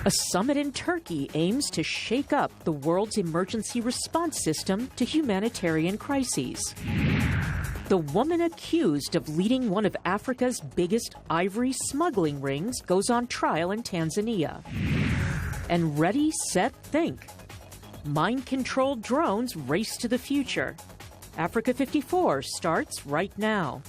A summit in Turkey aims to shake up the world's emergency response system to humanitarian crises. The woman accused of leading one of Africa's biggest ivory smuggling rings goes on trial in Tanzania. And ready, set, think. Mind-controlled drones race to the future. Africa 54 starts right now.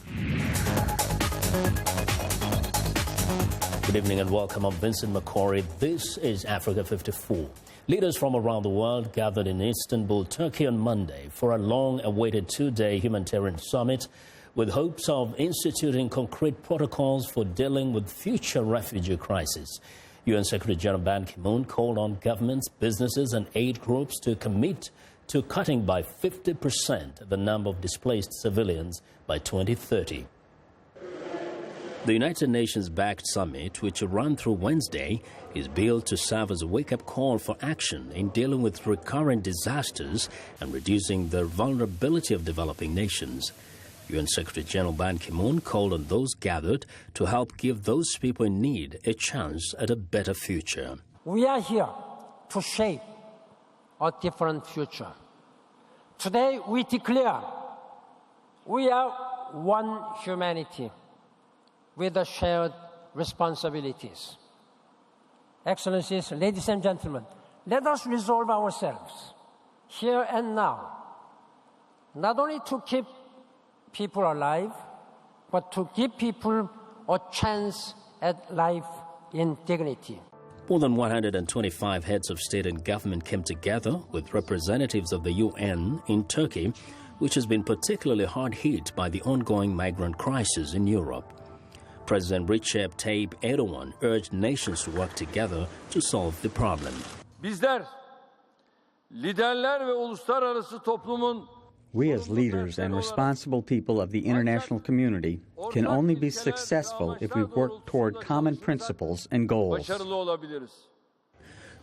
Good evening and welcome. I'm Vincent Makori. This is Africa 54. Leaders from around the world gathered in Istanbul, Turkey on Monday for a long-awaited two-day humanitarian summit with hopes of instituting concrete protocols for dealing with future refugee crises. UN Secretary General Ban Ki-moon called on governments, businesses and aid groups to commit to cutting by 50% the number of displaced civilians by 2030. The United Nations-backed summit, which will run through Wednesday, is billed to serve as a wake-up call for action in dealing with recurrent disasters and reducing the vulnerability of developing nations. UN Secretary General Ban Ki-moon called on those gathered to help give those people in need a chance at a better future. We are here to shape a different future. Today we declare we are one humanity with the shared responsibilities. Excellencies, ladies and gentlemen, let us resolve ourselves here and now, not only to keep people alive, but to give people a chance at life in dignity. More than 125 heads of state and government came together with representatives of the UN in Turkey, which has been particularly hard hit by the ongoing migrant crisis in Europe. President Recep Tayyip Erdogan urged nations to work together to solve the problem. We as leaders and responsible people of the international community can only be successful if we work toward common principles and goals.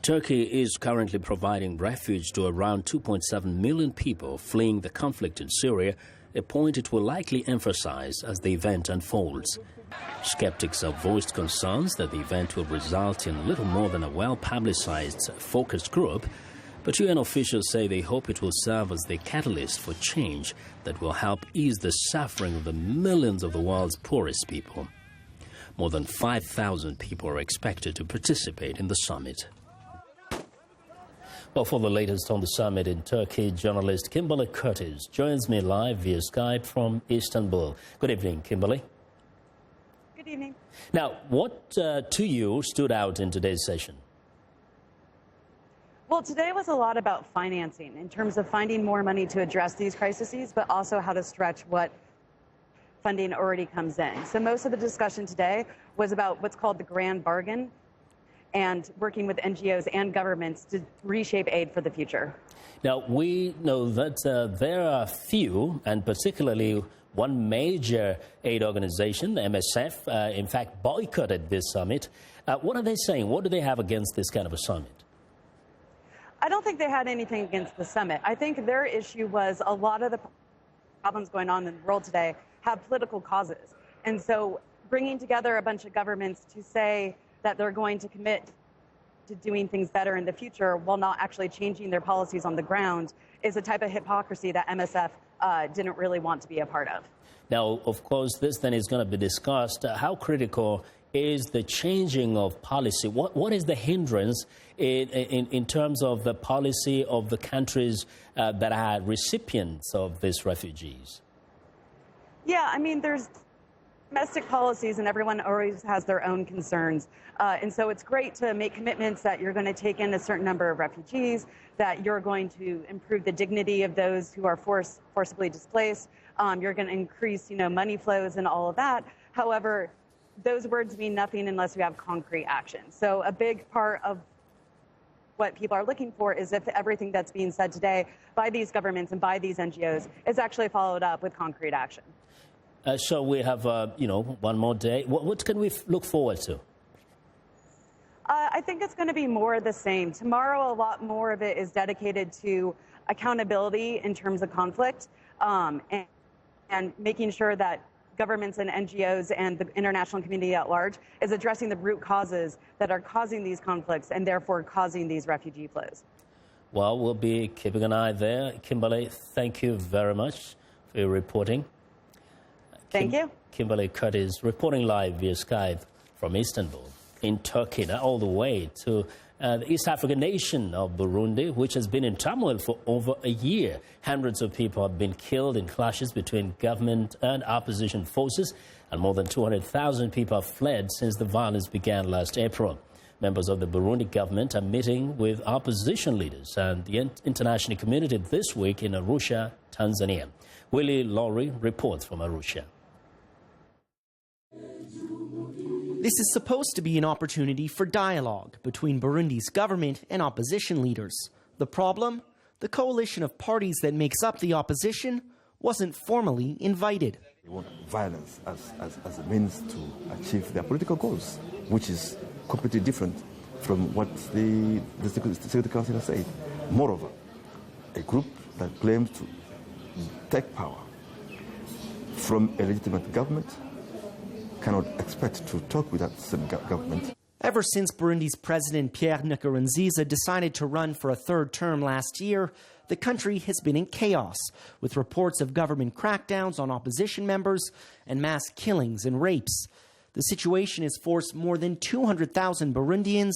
Turkey is currently providing refuge to around 2.7 million people fleeing the conflict in Syria, a point it will likely emphasize as the event unfolds. Skeptics have voiced concerns that the event will result in little more than a well-publicized focus group, but UN officials say they hope it will serve as the catalyst for change that will help ease the suffering of the millions of the world's poorest people. More than 5,000 people are expected to participate in the summit. Well, for the latest on the summit in Turkey, journalist Kimberly Curtis joins me live via Skype from Istanbul. Good evening, Kimberly. Good evening. Now, what to you stood out in today's session? Well, today was a lot about financing in terms of finding more money to address these crises, but also how to stretch what funding already comes in. So most of the discussion today was about what's called the grand bargain and working with NGOs and governments to reshape aid for the future. Now, we know that there are few, and particularly one major aid organization, MSF, in fact, boycotted this summit. What are they saying? What do they have against this kind of a summit? I don't think they had anything against the summit. I think their issue was a lot of the problems going on in the world today have political causes. And so bringing together a bunch of governments to say that they're going to commit to doing things better in the future while not actually changing their policies on the ground is a type of hypocrisy that MSF didn't really want to be a part of. Now, of course, this then is going to be discussed. How critical is the changing of policy? What is the hindrance in terms of the policy of the countries that are recipients of these refugees? Yeah, I mean, there's domestic policies and everyone always has their own concerns. And so it's great to make commitments that you're going to take in a certain number of refugees, that you're going to improve the dignity of those who are forcibly displaced. You're going to increase, money flows and all of that. However, those words mean nothing unless you have concrete action. So a big part of what people are looking for is if everything that's being said today by these governments and by these NGOs is actually followed up with concrete action. So we have, one more day. What can we look forward to? I think it's going to be more of the same. Tomorrow, a lot more of it is dedicated to accountability in terms of conflict and making sure that governments and NGOs and the international community at large is addressing the root causes that are causing these conflicts and therefore causing these refugee flows. Well, we'll be keeping an eye there. Kimberly, thank you very much for your reporting. Thank you. Kimberly Curtis reporting live via Skype from Istanbul in Turkey, now all the way to the East African nation of Burundi, which has been in turmoil for over a year. Hundreds of people have been killed in clashes between government and opposition forces, and more than 200,000 people have fled since the violence began last April. Members of the Burundi government are meeting with opposition leaders and the international community this week in Arusha, Tanzania. Willie Lowry reports from Arusha. This is supposed to be an opportunity for dialogue between Burundi's government and opposition leaders. The problem? The coalition of parties that makes up the opposition wasn't formally invited. They want violence as a means to achieve their political goals, which is completely different from what the Security Council has said. Moreover, a group that claims to take power from a legitimate government cannot expect to talk with that same government. Ever since Burundi's President Pierre Nkurunziza decided to run for a third term last year, the country has been in chaos, with reports of government crackdowns on opposition members and mass killings and rapes. The situation has forced more than 200,000 Burundians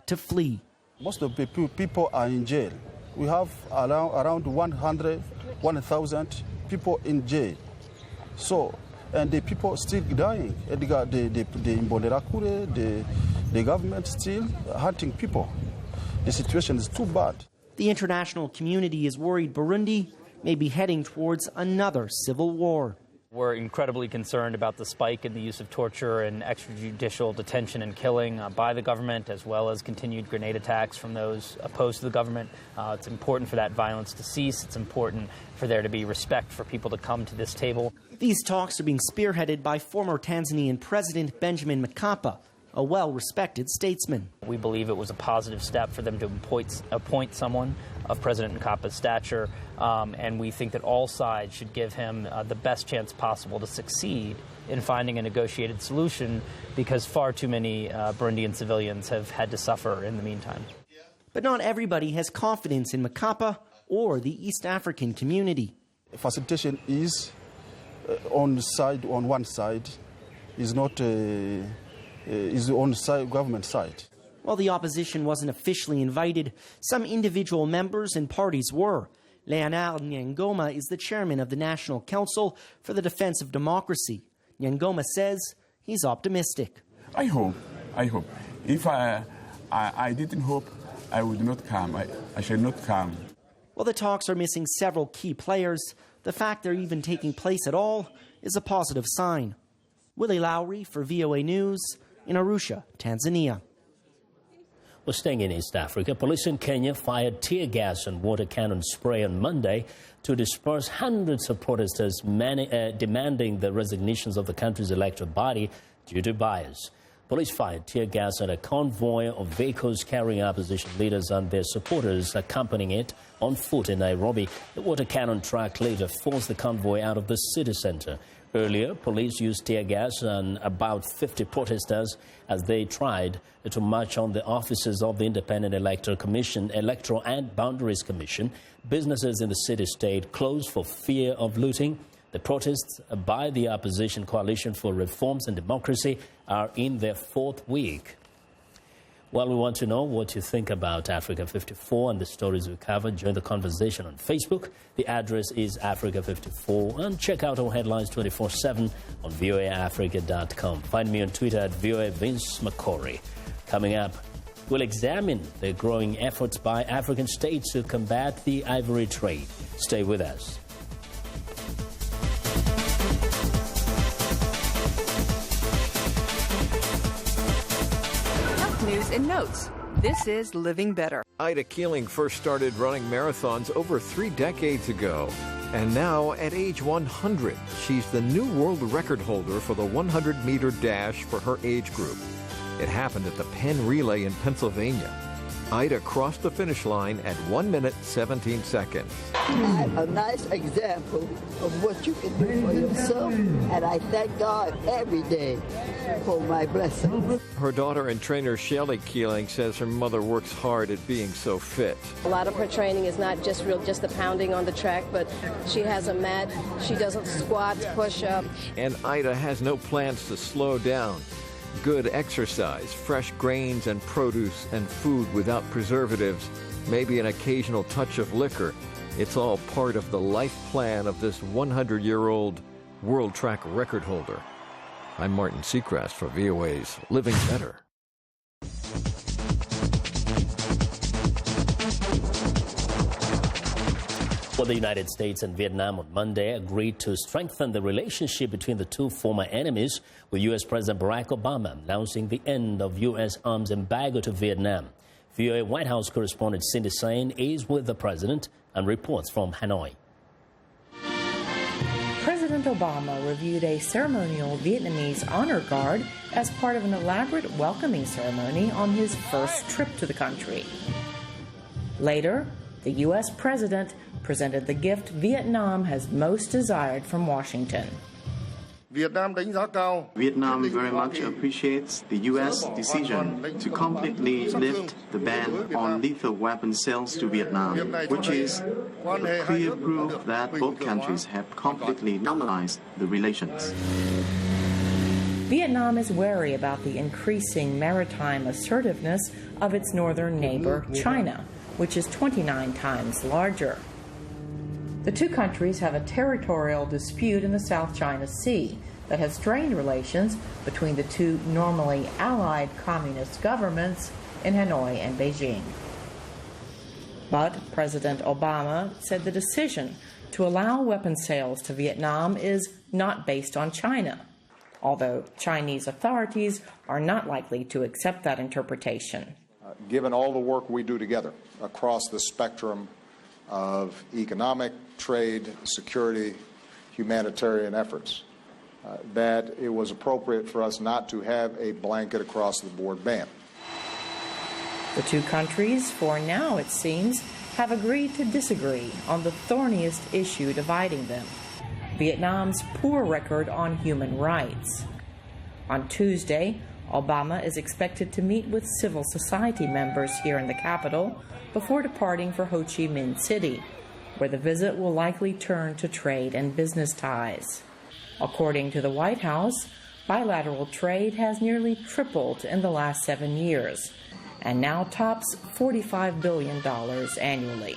to flee. Most of the people are in jail. We have around 1,000 people in jail. And the people still dying. The government still hunting people. The situation is too bad. The international community is worried Burundi may be heading towards another civil war. We're incredibly concerned about the spike in the use of torture and extrajudicial detention and killing by the government, as well as continued grenade attacks from those opposed to the government. It's important for that violence to cease. It's important for there to be respect for people to come to this table. These talks are being spearheaded by former Tanzanian President Benjamin Mkapa, a well-respected statesman. We believe it was a positive step for them to appoint someone of President Mkapa's stature, and we think that all sides should give him the best chance possible to succeed in finding a negotiated solution, because far too many Burundian civilians have had to suffer in the meantime. But not everybody has confidence in Mkapa or the East African community. Facilitation is on one side, is not is on the government side. While the opposition wasn't officially invited, some individual members and parties were. Leonard Nyangoma is the chairman of the National Council for the Defense of Democracy. Nyangoma says he's optimistic. I hope. If I didn't hope, I would not come. I shall not come. While the talks are missing several key players, the fact they're even taking place at all is a positive sign. Willie Lowry for VOA News in Arusha, Tanzania. We're staying in East Africa. Police in Kenya fired tear gas and water cannon spray on Monday to disperse hundreds of protesters demanding the resignations of the country's elected body due to bias. Police fired tear gas at a convoy of vehicles carrying opposition leaders and their supporters accompanying it on foot in Nairobi. The water cannon truck later forced the convoy out of the city center. Earlier, police used tear gas on about 50 protesters as they tried to march on the offices of the Independent Electoral and Boundaries Commission. Businesses in the city stayed closed for fear of looting. The protests by the opposition Coalition for Reforms and Democracy are in their fourth week. Well, we want to know what you think about Africa 54 and the stories we covered. Join the conversation on Facebook. The address is Africa54. And check out our headlines 24/7 on voaafrica.com. Find me on Twitter at VOA Vince Makori. Coming up, we'll examine the growing efforts by African states to combat the ivory trade. Stay with us. News and notes. This is Living Better. Ida Keeling first started running marathons over 3 decades ago. And now, at age 100, she's the new world record holder for the 100-meter dash for her age group. It happened at the Penn Relay in Pennsylvania. Ida crossed the finish line at 1 minute 17 seconds. I'm a nice example of what you can do for yourself, and I thank God every day for my blessings. Her daughter and trainer Shelley Keeling says her mother works hard at being so fit. A lot of her training is not just the pounding on the track, but she has a mat, she does squats, push-up. And Ida has no plans to slow down. Good exercise, fresh grains and produce, and food without preservatives, maybe an occasional touch of liquor. It's all part of the life plan of this 100-year-old world track record holder. I'm Martin Seacrest for VOA's Living Better. Well, the United States and Vietnam on Monday agreed to strengthen the relationship between the two former enemies, with U.S. President Barack Obama announcing the end of U.S. arms embargo to Vietnam. VOA White House correspondent Cindy Sain is with the president and reports from Hanoi. President Obama reviewed a ceremonial Vietnamese honor guard as part of an elaborate welcoming ceremony on his first trip to the country. Later, the U.S. president presented the gift Vietnam has most desired from Washington. Vietnam very much appreciates the U.S. decision to completely lift the ban on lethal weapon sales to Vietnam, which is a clear proof that both countries have completely normalized the relations. Vietnam is wary about the increasing maritime assertiveness of its northern neighbor, China, which is 29 times larger. The two countries have a territorial dispute in the South China Sea that has strained relations between the two normally allied communist governments in Hanoi and Beijing. But President Obama said the decision to allow weapon sales to Vietnam is not based on China, although Chinese authorities are not likely to accept that interpretation. Given all the work we do together across the spectrum of economic, trade, security, humanitarian efforts, that it was appropriate for us not to have a blanket across-the-board ban. The two countries, for now it seems, have agreed to disagree on the thorniest issue dividing them: Vietnam's poor record on human rights. On Tuesday, Obama is expected to meet with civil society members here in the capital before departing for Ho Chi Minh City, where the visit will likely turn to trade and business ties. According to the White House, bilateral trade has nearly tripled in the last 7 years and now tops $45 billion annually.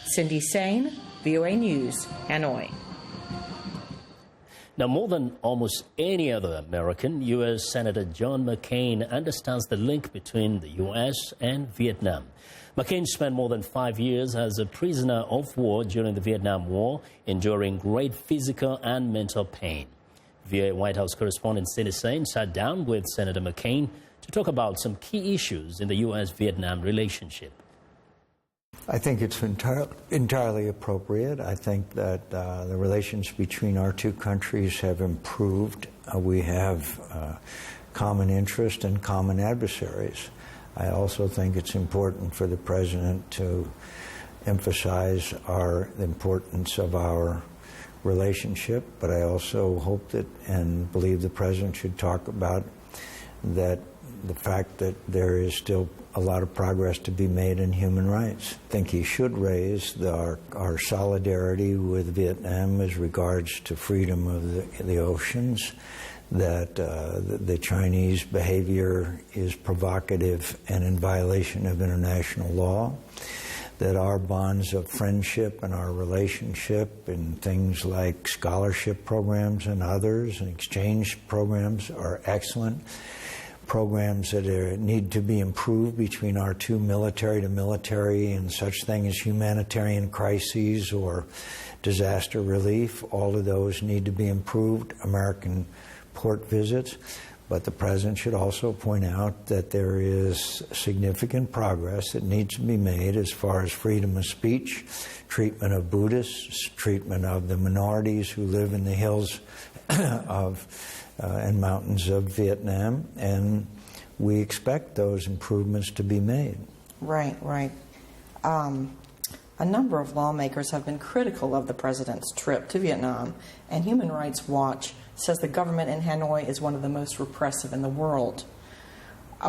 Cindy Sain, VOA News, Hanoi. Now, more than almost any other American, U.S. Senator John McCain understands the link between the U.S. and Vietnam. McCain spent more than 5 years as a prisoner of war during the Vietnam War, enduring great physical and mental pain. VOA White House correspondent Cindy Sain sat down with Senator McCain to talk about some key issues in the U.S.-Vietnam relationship. I think it's entirely appropriate. I think that the relations between our two countries have improved. We have common interest and common adversaries. I also think it's important for the President to emphasize the importance of our relationship, but I also hope that and believe the President should talk about the fact that there is still a lot of progress to be made in human rights. I think he should raise our solidarity with Vietnam as regards to freedom of the oceans, that the Chinese behavior is provocative and in violation of international law, that our bonds of friendship and our relationship in things like scholarship programs and others and exchange programs are excellent. Programs that need to be improved between our two military to military and such things as humanitarian crises or disaster relief, all of those need to be improved. American port visits. But the President should also point out that there is significant progress that needs to be made as far as freedom of speech, treatment of Buddhists, treatment of the minorities who live in the hills and mountains of Vietnam, and we expect those improvements to be made. Right. A number of lawmakers have been critical of the president's trip to Vietnam, and Human Rights Watch says the government in Hanoi is one of the most repressive in the world.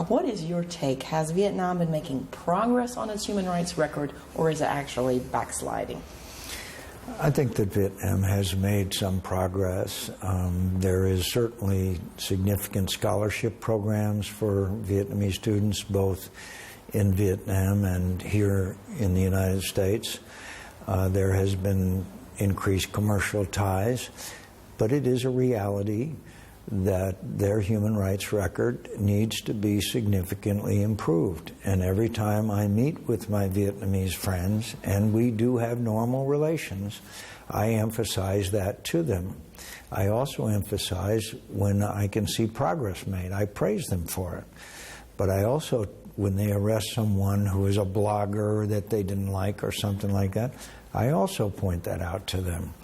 What is your take? Has Vietnam been making progress on its human rights record, or is it actually backsliding? I think that Vietnam has made some progress. There is certainly significant scholarship programs for Vietnamese students, both in Vietnam and here in the United States. There has been increased commercial ties, but it is a reality that their human rights record needs to be significantly improved. And every time I meet with my Vietnamese friends, and we do have normal relations, I emphasize that to them. I also emphasize when I can see progress made. I praise them for it. But I also, when they arrest someone who is a blogger that they didn't like or something like that, I also point that out to them.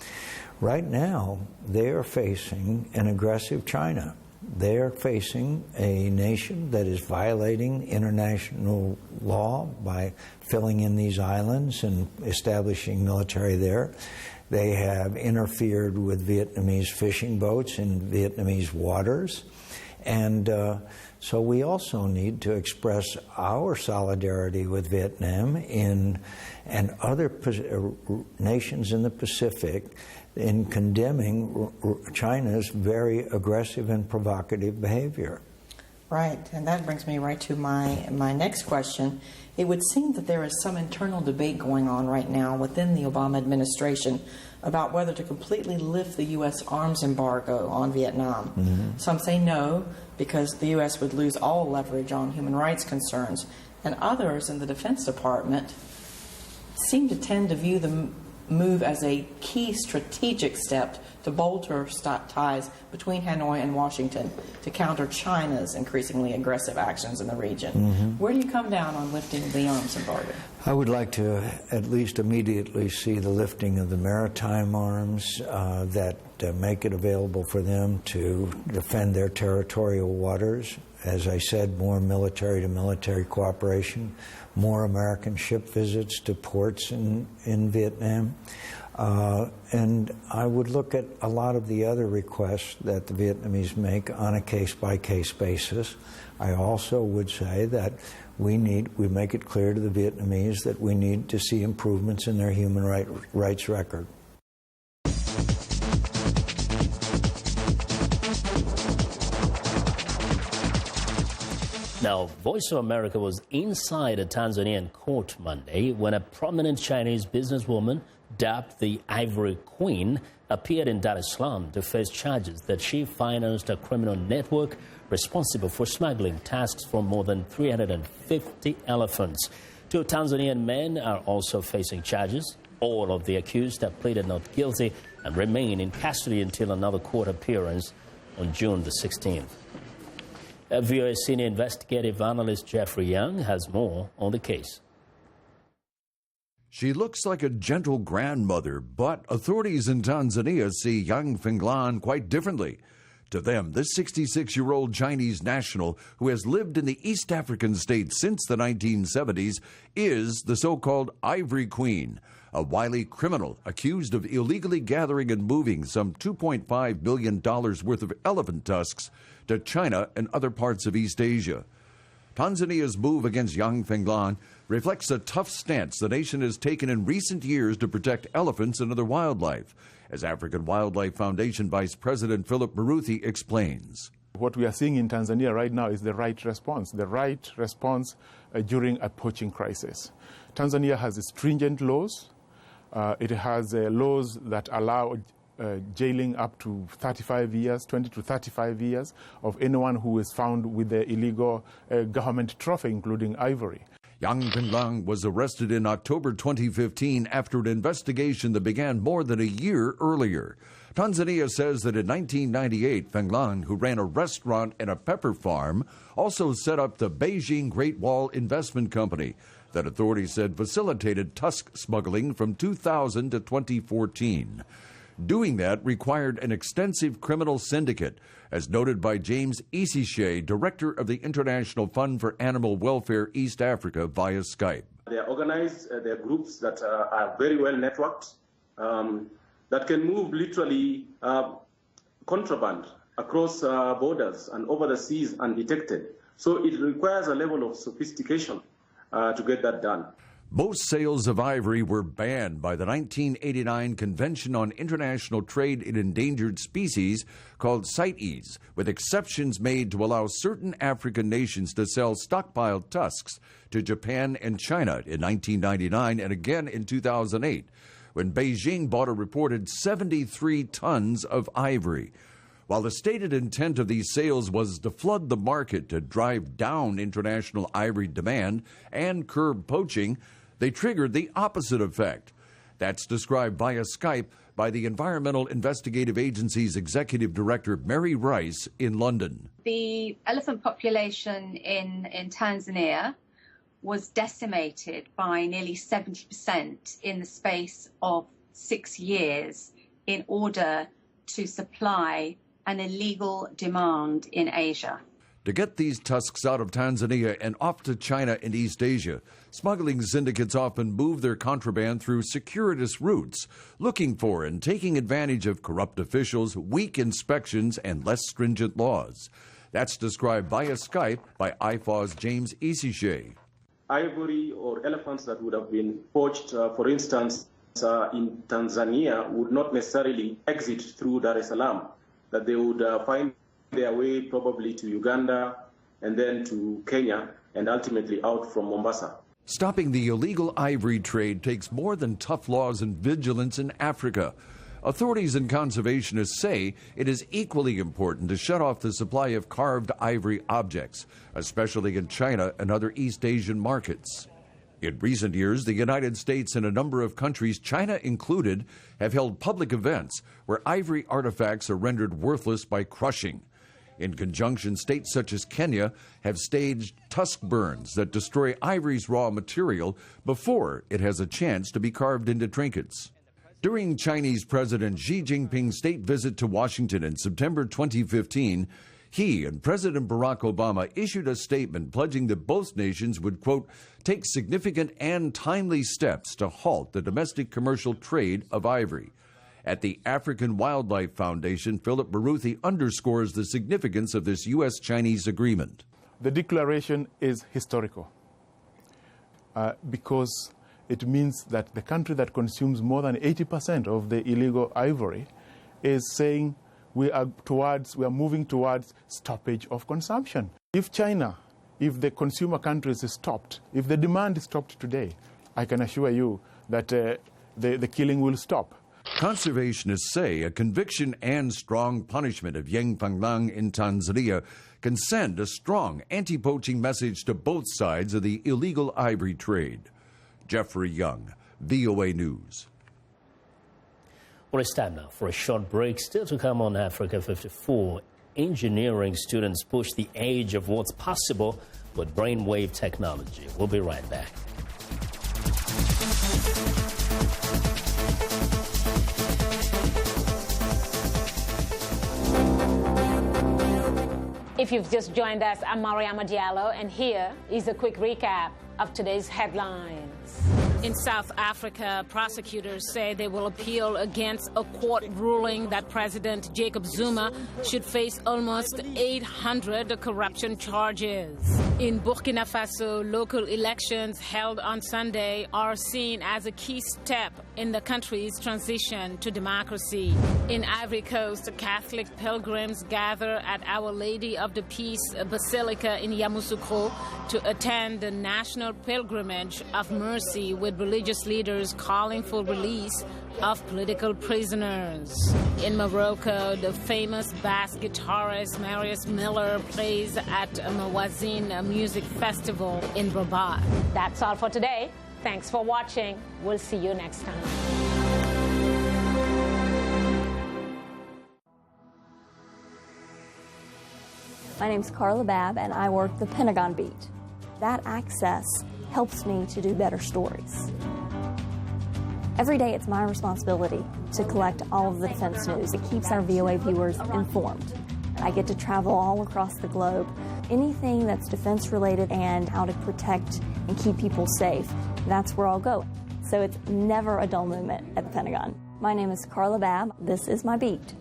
Right now, they are facing an aggressive China. They are facing a nation that is violating international law by filling in these islands and establishing military there. They have interfered with Vietnamese fishing boats in Vietnamese waters. And so we also need to express our solidarity with Vietnam and other nations in the Pacific in condemning China's very aggressive and provocative behavior. Right, and that brings me right to my next question. It would seem that there is some internal debate going on right now within the Obama administration about whether to completely lift the U.S. arms embargo on Vietnam. Mm-hmm. Some say no, because the U.S. would lose all leverage on human rights concerns, and others in the Defense Department seem to tend to view the move as a key strategic step to bolster ties between Hanoi and Washington to counter China's increasingly aggressive actions in the region. Mm-hmm. Where do you come down on lifting the arms embargo? I would like to at least immediately see the lifting of the maritime arms that make it available for them to defend their territorial waters. As I said, more military-to-military cooperation, more American ship visits to ports in Vietnam. And I would look at a lot of the other requests that the Vietnamese make on a case-by-case basis. I also would say that we make it clear to the Vietnamese that we need to see improvements in their human rights record. Now, Voice of America was inside a Tanzanian court Monday when a prominent Chinese businesswoman, dubbed the Ivory Queen, appeared in Dar es Salaam to face charges that she financed a criminal network responsible for smuggling tusks from more than 350 elephants. 2 Tanzanian men are also facing charges. All of the accused have pleaded not guilty and remain in custody until another court appearance on June the 16th. VOA senior investigative analyst Jeffrey Young has more on the case. She looks like a gentle grandmother, but authorities in Tanzania see Yang Fenglan quite differently. To them, this 66-year-old Chinese national who has lived in the East African state since the 1970s is the so-called Ivory Queen, a wily criminal accused of illegally gathering and moving some $2.5 billion worth of elephant tusks to China and other parts of East Asia. Tanzania's move against Yang Fenglan reflects a tough stance the nation has taken in recent years to protect elephants and other wildlife, as African Wildlife Foundation Vice President Philip Maruthi explains. What we are seeing in Tanzania right now is the right response during a poaching crisis. Tanzania has stringent laws. It has laws that allow jailing up to 35 years, 20 to 35 years, of anyone who is found with the illegal government trophy, including ivory. Yang Fenglan was arrested in October 2015 after an investigation that began more than a year earlier. Tanzania says that in 1998, Fenglan, who ran a restaurant and a pepper farm, also set up the Beijing Great Wall Investment Company that authorities said facilitated tusk smuggling from 2000 to 2014. Doing that required an extensive criminal syndicate, as noted by James Isishe, director of the International Fund for Animal Welfare East Africa, via Skype. They are organized, they are groups that are very well networked, that can move literally contraband across borders and over the seas undetected. So it requires a level of sophistication to get that done. Most sales of ivory were banned by the 1989 Convention on International Trade in Endangered Species, called CITES, with exceptions made to allow certain African nations to sell stockpiled tusks to Japan and China in 1999 and again in 2008, when Beijing bought a reported 73 tons of ivory. While the stated intent of these sales was to flood the market to drive down international ivory demand and curb poaching, they triggered the opposite effect. That's described via Skype by the Environmental Investigative Agency's Executive Director, Mary Rice, in London. The elephant population in Tanzania was decimated by nearly 70% in the space of 6 years in order to supply an illegal demand in Asia. To get these tusks out of Tanzania and off to China and East Asia, smuggling syndicates often move their contraband through circuitous routes, looking for and taking advantage of corrupt officials, weak inspections, and less stringent laws. That's described via Skype by IFAW's James Isishe. Ivory or elephants that would have been poached, for instance, in Tanzania would not necessarily exit through Dar es Salaam, that they would find their way probably to Uganda and then to Kenya and ultimately out from Mombasa. Stopping the illegal ivory trade takes more than tough laws and vigilance in Africa. Authorities and conservationists say it is equally important to shut off the supply of carved ivory objects, especially in China and other East Asian markets. In recent years, the United States and a number of countries, China included, have held public events where ivory artifacts are rendered worthless by crushing. In conjunction, states such as Kenya have staged tusk burns that destroy ivory's raw material before it has a chance to be carved into trinkets. During Chinese President Xi Jinping's state visit to Washington in September 2015, he and President Barack Obama issued a statement pledging that both nations would, quote, take significant and timely steps to halt the domestic commercial trade of ivory. At the African Wildlife Foundation, Philip Baruthi underscores the significance of this U.S.-Chinese agreement. The declaration is historical because it means that the country that consumes more than 80% of the illegal ivory is saying we are moving towards stoppage of consumption. If China, if the consumer countries is stopped, if the demand is stopped today, I can assure you that the killing will stop. Conservationists say a conviction and strong punishment of Yang Fanglang in Tanzania can send a strong anti-poaching message to both sides of the illegal ivory trade. Jeffrey Young, VOA News. Well, it's time now for a short break. Still to come on Africa 54. Engineering students push the edge of what's possible with brainwave technology. We'll be right back. If you've just joined us, I'm Mariama Diallo, and here is a quick recap of today's headlines. In South Africa, prosecutors say they will appeal against a court ruling that President Jacob Zuma should face almost 800 corruption charges. In Burkina Faso, local elections held on Sunday are seen as a key step in the country's transition to democracy. In Ivory Coast, Catholic pilgrims gather at Our Lady of the Peace Basilica in Yamoussoukro to attend the National Pilgrimage of Mercy, with religious leaders calling for release of political prisoners. In Morocco, the famous bass guitarist Marius Miller plays at a Mawazin Music Festival in Rabat. That's all for today. Thanks for watching. We'll see you next time. My name's Carla Babb, and I work the Pentagon Beat. That access helps me to do better stories. Every day it's my responsibility to collect all of the defense news. It keeps our VOA viewers informed. I get to travel all across the globe. Anything that's defense related and how to protect and keep people safe, that's where I'll go. So it's never a dull moment at the Pentagon. My name is Carla Babb. This is my beat.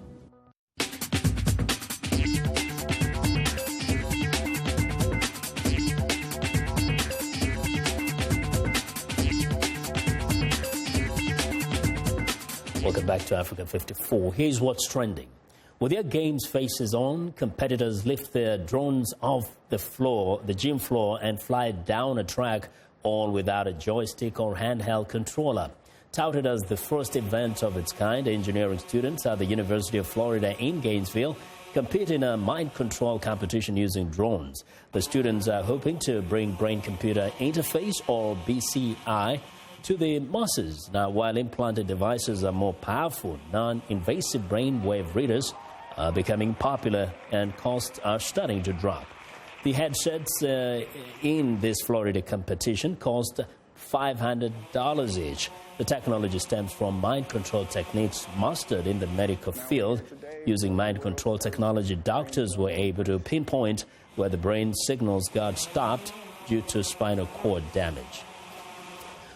Welcome back to Africa 54. Here's what's trending. With their games faces on, competitors lift their drones off the gym floor and fly down a track, all without a joystick or handheld controller. Touted as the first event of its kind, engineering students at the University of Florida in Gainesville compete in a mind control competition using drones. The students are hoping to bring brain-computer interface, or BCI, to the masses. Now, while implanted devices are more powerful, non-invasive brainwave readers are becoming popular and costs are starting to drop. The headsets in this Florida competition cost $500 each. The technology stems from mind control techniques mastered in the medical field. Using mind control technology, doctors were able to pinpoint where the brain signals got stopped due to spinal cord damage.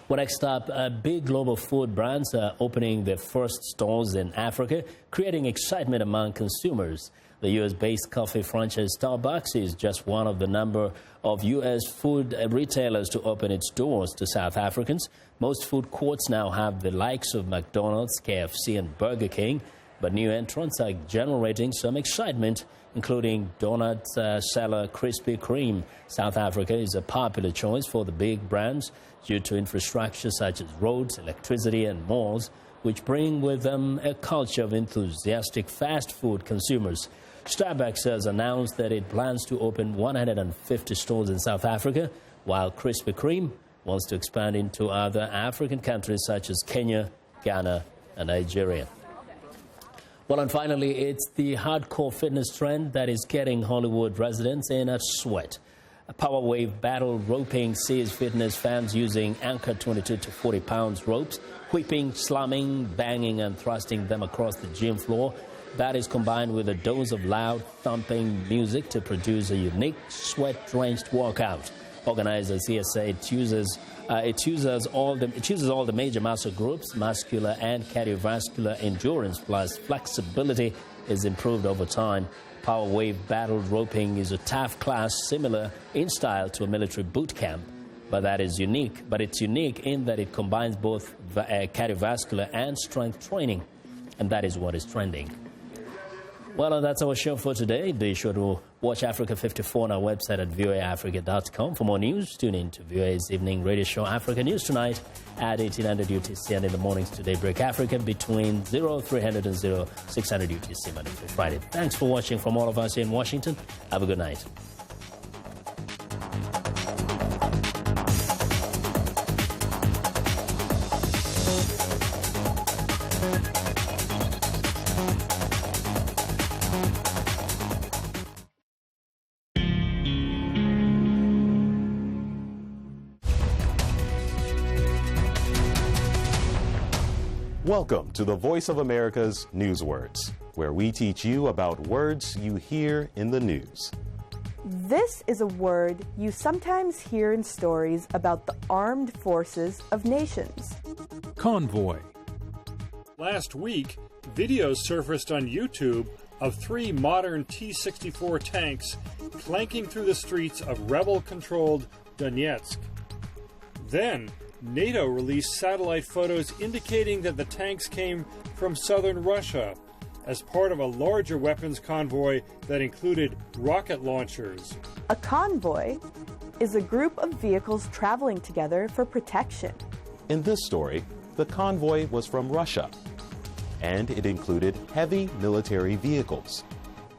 Well, next up, big global food brands are opening their first stores in Africa, creating excitement among consumers. The U.S.-based coffee franchise Starbucks is just one of the number of U.S. food retailers to open its doors to South Africans. Most food courts now have the likes of McDonald's, KFC, and Burger King, but new entrants are generating some excitement, including donut seller Krispy Kreme. South Africa is a popular choice for the big brands due to infrastructure such as roads, electricity, and malls, which bring with them a culture of enthusiastic fast food consumers. Starbucks has announced that it plans to open 150 stores in South Africa, while Krispy Kreme wants to expand into other African countries such as Kenya, Ghana, and Nigeria. Well, and finally, it's the hardcore fitness trend that is getting Hollywood residents in a sweat. A power wave battle roping sees fitness fans using anchor 22 to 40 pounds ropes, whipping, slamming, banging, and thrusting them across the gym floor. That is combined with a dose of loud, thumping music to produce a unique, sweat-drenched workout. Organizers here say it chooses all the major muscle groups. Muscular and cardiovascular endurance plus flexibility is improved over time. Power wave battle roping is a tough class similar in style to a military boot camp, but it's unique in that it combines both cardiovascular and strength training, and that is what is trending. Well, and that's our show for today. Be sure to watch Africa 54 on our website at voaafrica.com. For more news, tune in to VOA's evening radio show Africa News Tonight at 1800 UTC and in the mornings to Daybreak Africa between 0300 and 0600 UTC Monday through Friday. Thanks for watching from all of us here in Washington. Have a good night. Welcome to the Voice of America's Newswords, where we teach you about words you hear in the news. This is a word you sometimes hear in stories about the armed forces of nations. Convoy. Last week, videos surfaced on YouTube of 3 modern T-64 tanks clanking through the streets of rebel-controlled Donetsk. Then, NATO released satellite photos indicating that the tanks came from southern Russia as part of a larger weapons convoy that included rocket launchers. A convoy is a group of vehicles traveling together for protection. In this story, the convoy was from Russia, and it included heavy military vehicles.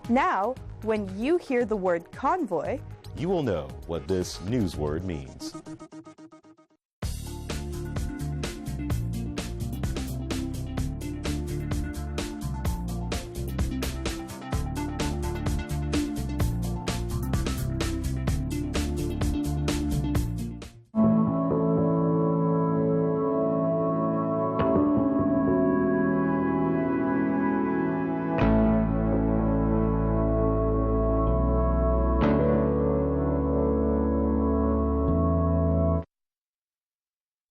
Now, when you hear the word convoy, you will know what this newsword means.